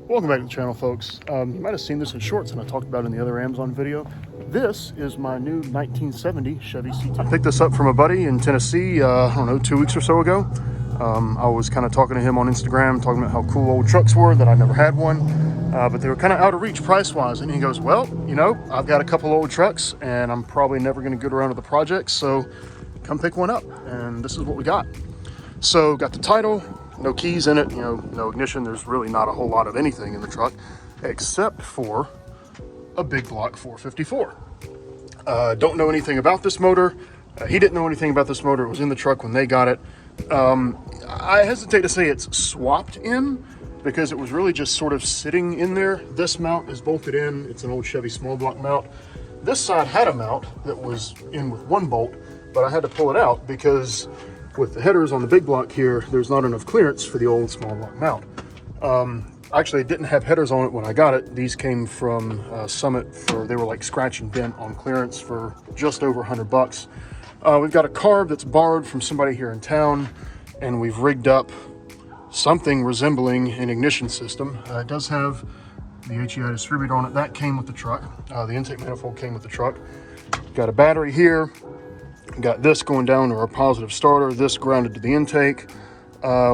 Welcome back to the channel, folks. You might have seen this in shorts and I talked about it in the other Amazon video. This is my new 1970 Chevy C10. I picked this up from a buddy in Tennessee, I don't know, 2 weeks or so ago. I was kind of talking to him on Instagram, talking about how cool old trucks were, that I never had one, but they were kind of out of reach price-wise. And he goes, well, you know, I've got a couple old trucks and I'm probably never going to get around to the project, so come pick one up. And this is what we got. So got the title, no keys in it, you know, no ignition. There's really not a whole lot of anything in the truck except for a big block 454. Don't know anything about this motor. He didn't know anything about this motor. It was in the truck when they got it. I hesitate to say it's swapped in because it was really just sort of sitting in there. This mount is bolted in. It's an old Chevy small block mount. This side had a mount that was in with one bolt, but I had to pull it out because with the headers on the big block here, there's not enough clearance for the old small block mount. Actually, it didn't have headers on it when I got it. These came from Summit they were like scratch and dent on clearance for just over 100 bucks. We've got a carb that's borrowed from somebody here in town, and we've rigged up something resembling an ignition system. It does have the HEI distributor on it. That came with the truck. The intake manifold came with the truck. Got a battery here. Got this going down to our positive starter, this grounded to the intake.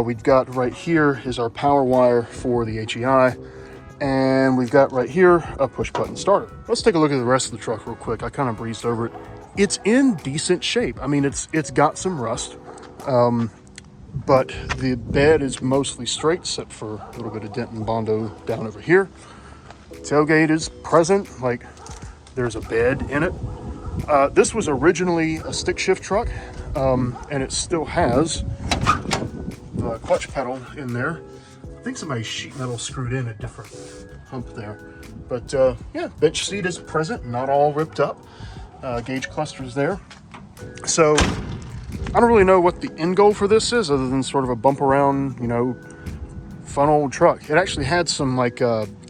We've got right here is our power wire for the HEI. And we've got right here a push button starter. Let's take a look at the rest of the truck real quick. I kind of breezed over it. It's in decent shape. I mean, it's got some rust, but the bed is mostly straight except for a little bit of dent and bondo down over here. Tailgate is present, like there's a bed in it. This was originally a stick shift truck, and it still has the clutch pedal in there. I think somebody's sheet metal screwed in a different hump there. But yeah, bench seat is present, not all ripped up. Gauge clusters there. So I don't really know what the end goal for this is other than sort of a bump around, you know, fun old truck. It actually had some like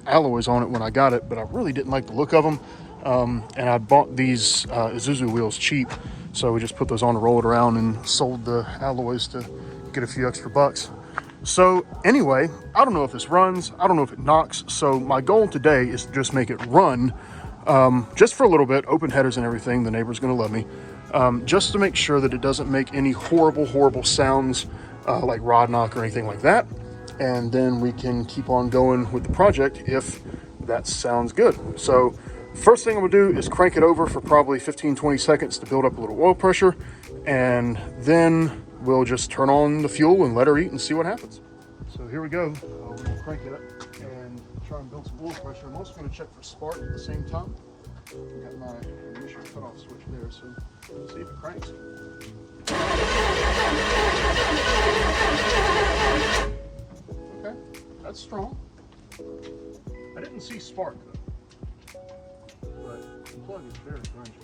alloys on it when I got it, but I really didn't like the look of them. And I bought these Isuzu wheels cheap, so we just put those on to roll it around and sold the alloys to get a few extra bucks. So anyway, I don't know if this runs, I don't know if it knocks, so my goal today is to just make it run, just for a little bit, open headers and everything. The neighbor's gonna love me, just to make sure that it doesn't make any horrible sounds like rod knock or anything like that. And then we can keep on going with the project if that sounds good. So first thing I'm gonna do is crank it over for probably 15-20 seconds to build up a little oil pressure, and then we'll just turn on the fuel and let her eat and see what happens. So here we go. We're gonna crank it up and try and build some oil pressure. I'm also gonna check for spark at the same time. I've got my ignition cutoff switch there, so let's see if it cranks. Okay, that's strong. I didn't see spark though. But the plug is very grungy.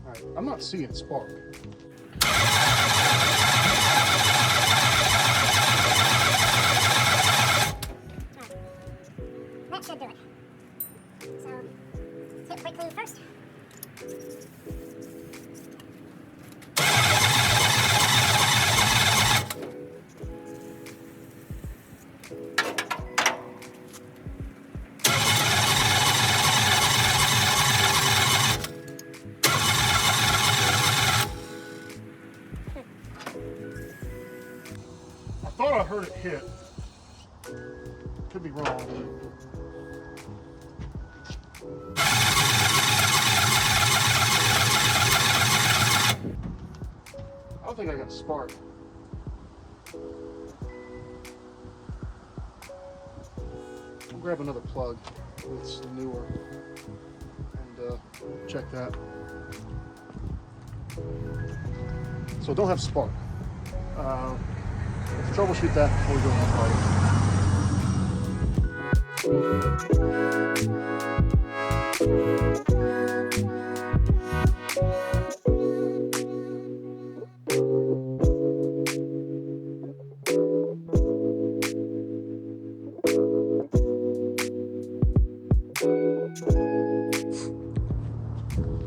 Alright, I'm not seeing spark. That should do it. So, hit quick clean first. I thought I heard it hit. Could be wrong. I don't think I got a spark. I'll grab another plug that's newer and check that. So I don't have spark. Let's troubleshoot that before we go on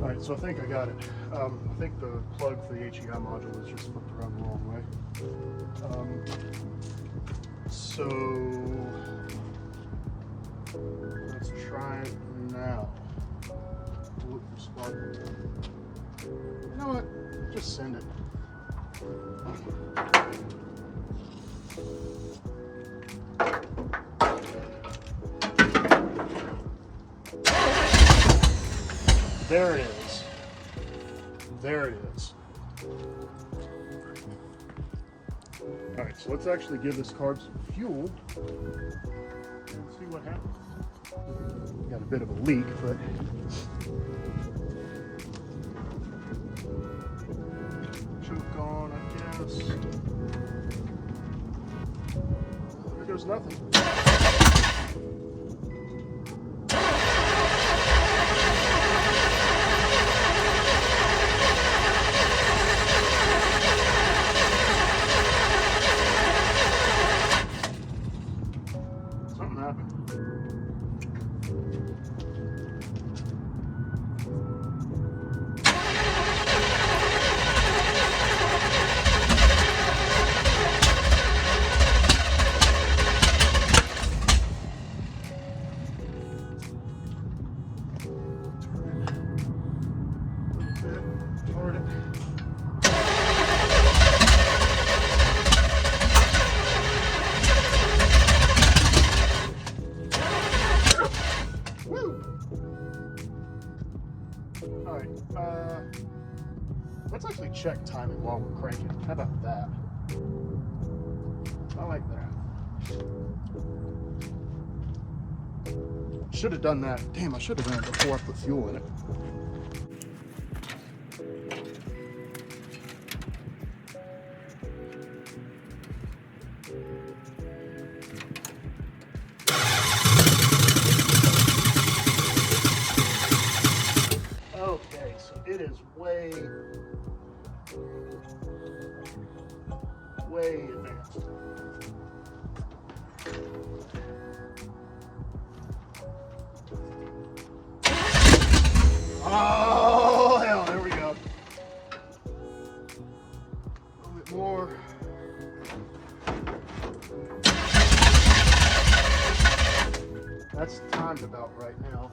All right, so I think I got it. I think the plug for the HEI module is just flipped around the wrong way. So let's try it now. Look for sparkle. You know what? Just send it. There it is. There it is. All right, so let's actually give this carb some fuel and see what happens. Got a bit of a leak, but choke on, I guess. There goes nothing. Something happened. Turn it. Woo! All right, let's actually check timing while we're cranking. How about that? I like that. Should have done that. Damn, I should have done it before I put fuel in it. Okay, so it is way advanced. Oh, hell, there we go. A little bit more. That's timed about right now.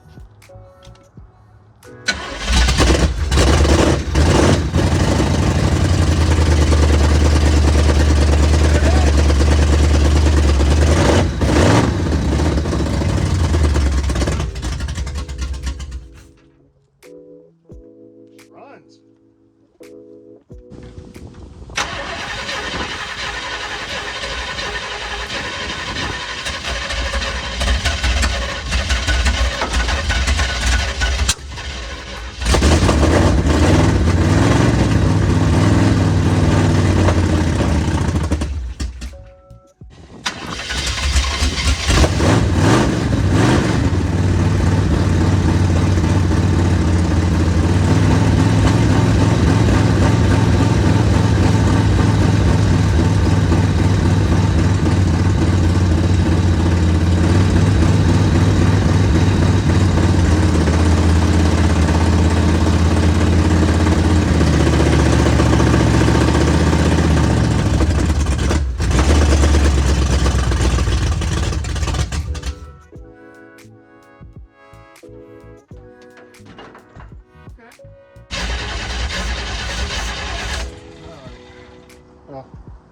Runs.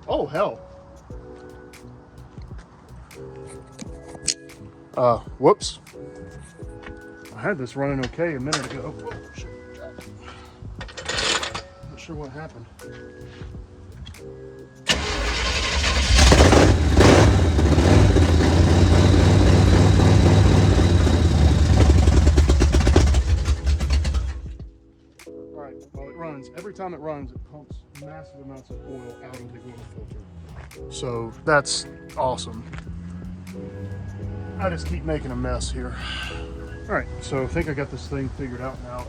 Oh, hell. Whoops. I had this running okay a minute ago. Oh, shit. Not sure what happened. All right, well, it runs. Every time it runs, it pumps massive amounts of oil out of the oil filter. So that's awesome. I just keep making a mess here. All right, so I think I got this thing figured out now.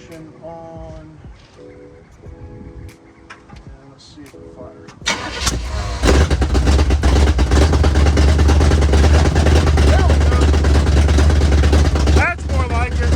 ignition on. And let's see if it fires. There we go. That's more like it.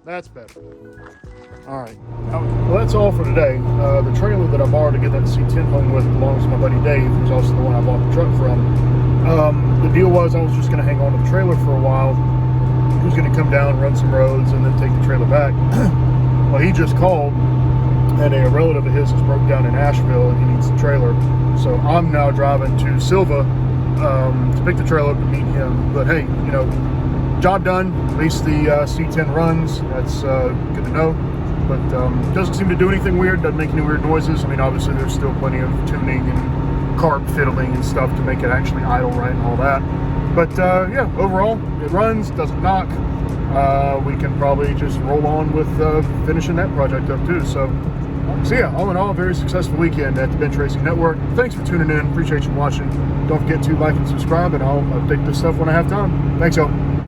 That's better. All right. Well, that's all for today. The trailer that I borrowed to get that C10 home with belongs to my buddy Dave, who's also the one I bought the truck from. The deal was I was just going to hang on to the trailer for a while. He was going to come down, run some roads, and then take the trailer back. Well, he just called, and a relative of his has broke down in Asheville, and he needs the trailer. So I'm now driving to Silva to pick the trailer up to meet him. But hey, you know, job done. At least the C10 runs. That's good to know. But doesn't seem to do anything weird. Doesn't make any weird noises. I mean, obviously there's still plenty of tuning and carb fiddling and stuff to make it actually idle right and all that. But yeah, overall it runs. Doesn't knock. We can probably just roll on with finishing that project up too. So yeah, all in all, a very successful weekend at the Bench Racing Network. Thanks for tuning in. Appreciate you watching. Don't forget to like and subscribe, and I'll update this stuff when I have time. Thanks, y'all.